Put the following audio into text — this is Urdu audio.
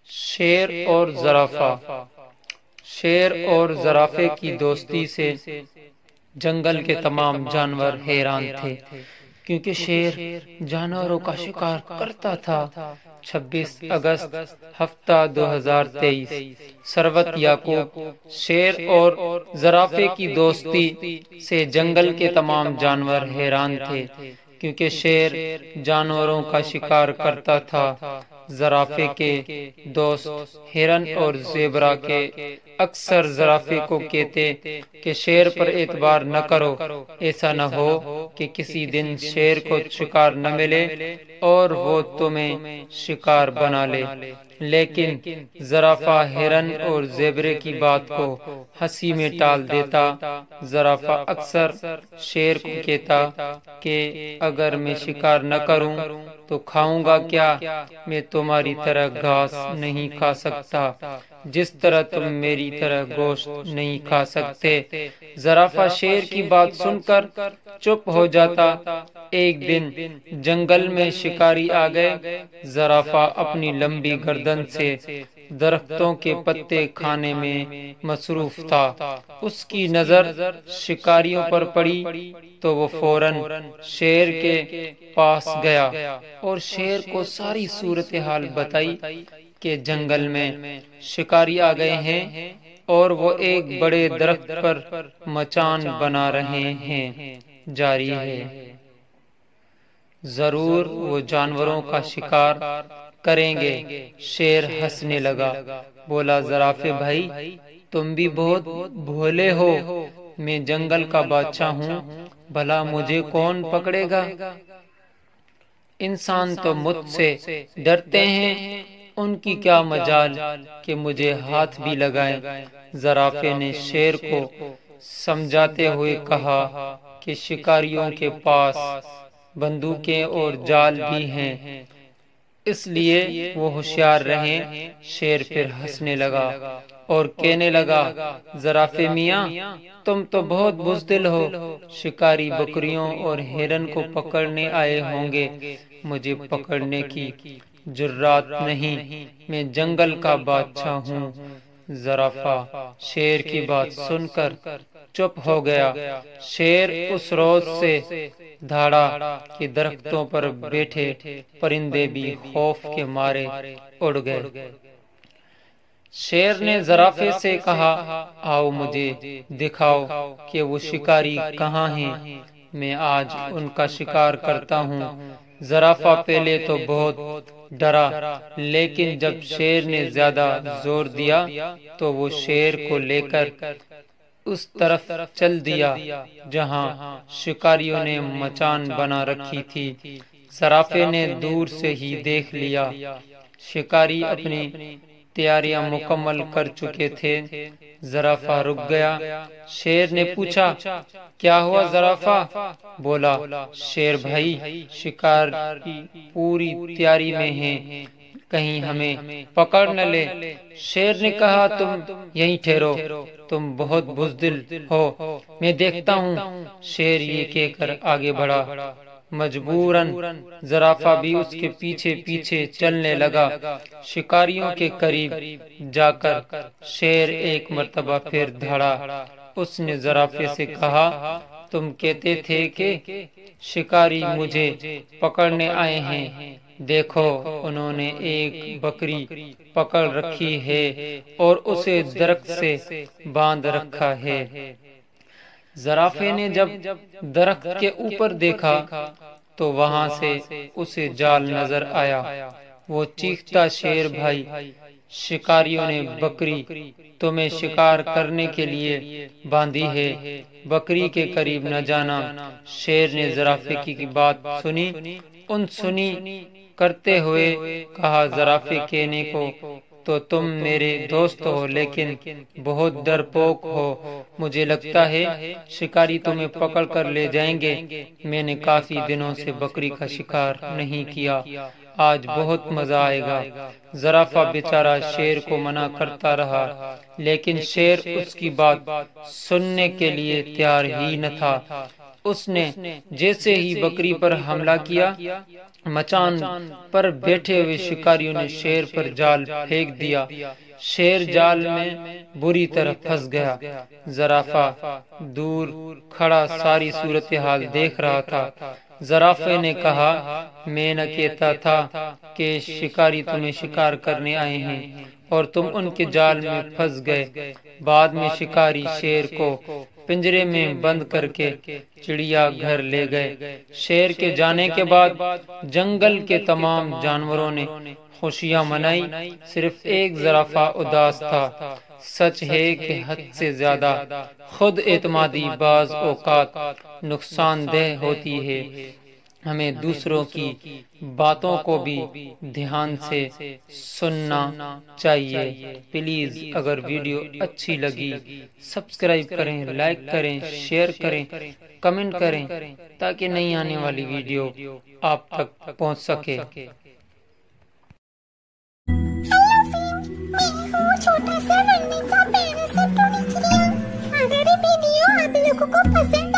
شیر اور زرافہ۔ شیر اور زرافے کی دوستی سے جنگل کے تمام جانور حیران تھے، کیونکہ شیر جانوروں کا شکار کرتا تھا۔ 26 اگست ہفتہ 2023۔ ثروت یعقوب۔ شیر اور زرافے کی دوستی سے جنگل کے تمام جانور حیران تھے، کیونکہ شیر جانوروں کا شکار کرتا تھا۔ زرافے کے دوست ہرن اور زیبرا کے اکثر زرافے کو کہتے کہ شیر پر اعتبار نہ کرو، ایسا نہ ہو کہ کسی دن شیر کو شکار نہ ملے اور وہ تمہیں شکار بنا لے۔ لیکن زرافہ ہرن اور زیبرے کی بات کو ہنسی میں ٹال دیتا۔ زرافہ اکثر شیر کو کہتا کہ اگر میں شکار نہ کروں تو کھاؤں گا کیا؟ میں تمہاری طرح گھاس نہیں کھا سکتا، جس طرح تم میری طرح گوشت نہیں کھا سکتے۔ زرافہ شیر کی بات سن کر چپ ہو جاتا۔ ایک دن جنگل میں شکاری آ گئے۔ زرافہ اپنی لمبی گردن سے درختوں کے پتے کھانے میں مصروف تھا۔ اس کی نظر شکاریوں پر پڑی تو وہ فوراً شیر کے پاس گیا اور شیر کو ساری صورتحال بتائی کہ جنگل میں شکاری آ گئے ہیں اور وہ ایک بڑے درخت پر مچان بنا رہے ہیں۔ جاری ہے۔ ضرور وہ جانوروں کا شکار کریں گے۔ شیر ہنسنے لگا، بولا زرافے بھائی تم بھی بہت بھولے ہو، میں جنگل کا بادشاہ ہوں، بھلا مجھے کون پکڑے گا؟ انسان تو مجھ سے ڈرتے ہیں، ان کی کیا مجال کہ مجھے ہاتھ بھی لگائیں۔ زرافے نے شیر کو سمجھاتے ہوئے کہا کہ شکاریوں کے پاس بندوقیں اور جال بھی ہیں، اس لیے وہ ہوشیار رہیں۔ شیر پھر ہنسنے لگا اور کہنے لگا زرافے میاں تم تو بہت بزدل ہو، شکاری بکریوں اور ہرن کو پکڑنے آئے ہوں گے، مجھے پکڑنے کی جرات نہیں، میں جنگل کا بادشاہ ہوں۔ زرافہ شیر کی بات سن کر چپ ہو گیا۔ شیر اس روز سے دھاڑا کہ درختوں پر بیٹھے پرندے بھی خوف کے مارے اڑ گئے۔ شیر نے زرافے سے کہا آؤ مجھے دکھاؤ کہ وہ شکاری کہاں ہیں، میں آج ان کا شکار کرتا ہوں۔ زرافہ پہلے تو بہت ڈرا، لیکن جب شیر نے زیادہ زور دیا تو وہ شیر کو لے کر اس طرف چل دیا جہاں شکاریوں نے مچان بنا رکھی تھی۔ زرافے نے دور سے ہی دیکھ لیا، شکاری اپنی تیاریاں مکمل کر چکے تھے۔ زرافہ رک گیا۔ شیر نے پوچھا کیا ہوا زرافہ؟ بولا شیر بھائی شکار کی پوری تیاری میں ہیں، کہیں ہمیں پکڑ نہ لے۔ شیر نے کہا تم یہیں ٹھہرو، تم بہت بزدل ہو، میں دیکھتا ہوں۔ شیر یہ کہہ کر آگے بڑھا۔ مجبوراً زرافہ بھی اس کے پیچھے پیچھے چلنے لگا۔ شکاریوں کے قریب جا کر شیر ایک مرتبہ پھر دھڑا۔ اس نے زرافے سے کہا تم کہتے تھے کہ شکاری مجھے پکڑنے آئے ہیں، دیکھو انہوں نے ایک بکری پکڑ رکھی ہے اور اسے درخت سے باندھ رکھا ہے۔ زرافے نے جب درخت کے اوپر دیکھا تو وہاں سے اسے جال نظر آیا۔ وہ چیختا شیر بھائی شکاریوں نے بکری تمہیں شکار کرنے کے لیے باندھی ہے، بکری کے قریب نہ جانا۔ شیر نے زرافے کی بات سنی، ان سنی کرتے ہوئے کہا زرافے کہنے کو تو تم میرے دوست ہو لیکن بہت ڈرپوک ہو، مجھے لگتا ہے شکاری تمہیں پکڑ کر لے جائیں گے۔ میں نے کافی دنوں سے بکری کا شکار نہیں کیا، آج بہت مزہ آئے گا۔ زرافہ بیچارہ شیر کو منع کرتا رہا، لیکن شیر اس کی بات سننے کے لیے تیار ہی نہ تھا۔ اس نے جیسے ہی بکری پر حملہ کیا، مچان پر بیٹھے ہوئے شکاریوں نے شیر پر جال پھینک دیا۔ شیر جال میں بری طرح پھنس گیا۔ زرافہ دور کھڑا ساری صورتحال دیکھ رہا تھا۔ زرافے نے کہا، میں نہ کہتا تھا کہ شکاری تمہیں شکار کرنے آئے ہیں اور تم ان کے جال میں پھنس گئے۔ بعد میں شکاری شیر کو پنجرے میں بند کر کے چڑیا گھر لے گئے۔ شیر کے جانے کے بعد جنگل کے تمام جانوروں نے خوشیاں منائی، صرف ایک زرافہ اداس تھا۔ سچ ہے کہ حد سے زیادہ خود اعتمادی بعض اوقات نقصان دہ ہوتی ہے۔ ہمیں دوسروں کی باتوں کو بھی دھیان سے سننا چاہیے۔ پلیز اگر ویڈیو اچھی لگی سبسکرائب کریں، لائک کریں، شیئر کریں، کمنٹ کریں تاکہ نئی آنے والی ویڈیو آپ تک پہنچ سکے۔ چھوٹا سا رنگین سا پیارا سا ٹونی چڑیا۔ اگر یہ ویڈیو آپ لوگوں کو پسند